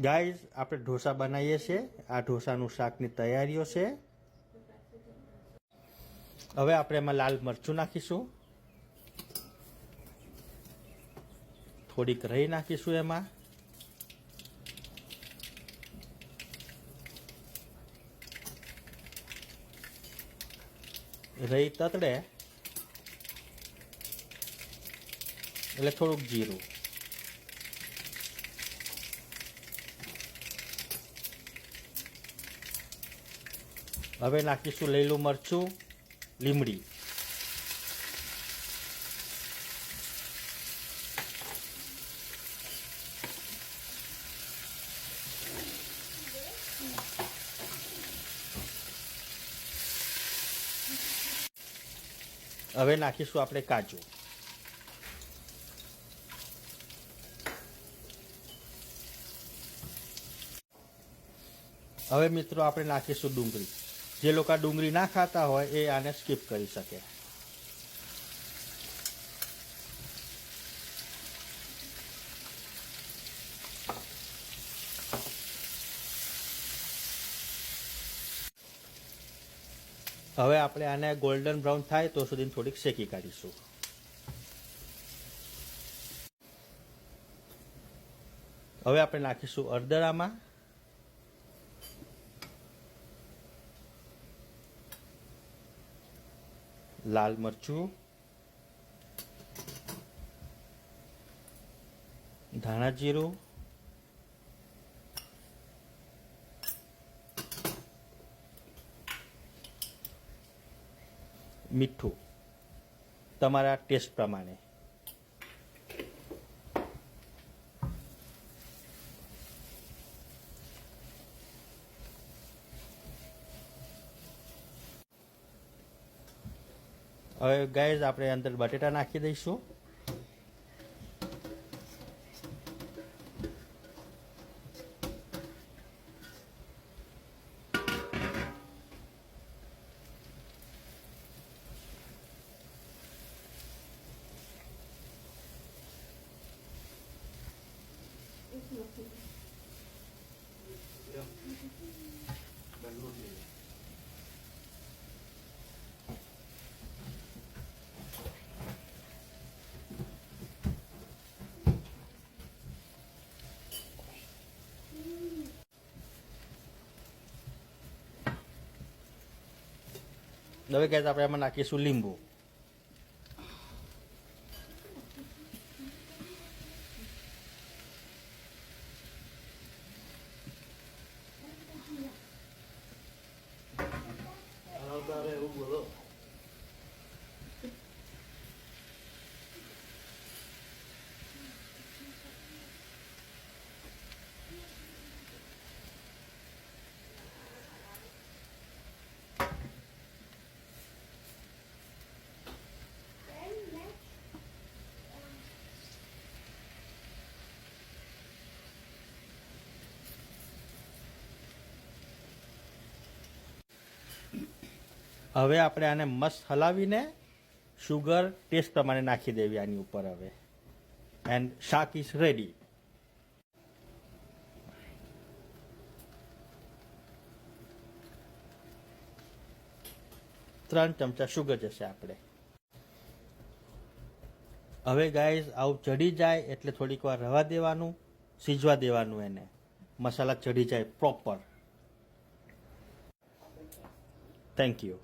Guys આપણે ઢોસા બનાવીએ છીએ. આ ઢોસાનું શાકની તૈયારીઓ છે. હવે આપણે એમાં લાલ મરચું નાખીશું, થોડીક રહી નાખીશું એમાં, રહી તતડે એટલે થોડુંક જીરું, હવે નાખીશું લીલું મરચું, લીમડી, હવે નાખીશું આપણે કાજુ, હવે મિત્રો આપણે નાખીશું ડુંગળી. જે લોકો ડુંગળી ના ખાતા હોય એ આને સ્કીપ કરી શકે. હવે આપણે આને ગોલ્ડન બ્રાઉન થાય તો સુધી થોડીક શેકી કાઢીશું. હવે આપણે નાખીશું અડદરામાં, લાલ મરચું, ધાણા જીરું, મીઠું તમારા ટેસ્ટ પ્રમાણે. હવે ગાઈઝ આપણે અંદર બટેટા નાખી દઈશું. હવે ગાઈઝ આપણે એમાં નાખીશું લીંબુ. હવે આપણે આને મસ્ત હલાવીને શુગર ટેસ્ટ પ્રમાણે નાખી દેવી આની ઉપર. હવે એન્ડ શાક ઇઝ રેડી. ત્રણ ચમચા શુગર જશે આપણે. હવે ગાઈઝ આવું ચડી જાય એટલે થોડીક વાર રવા દેવાનું, સીજવા દેવાનું. એને મસાલા ચડી જાય પ્રોપર. Thank you.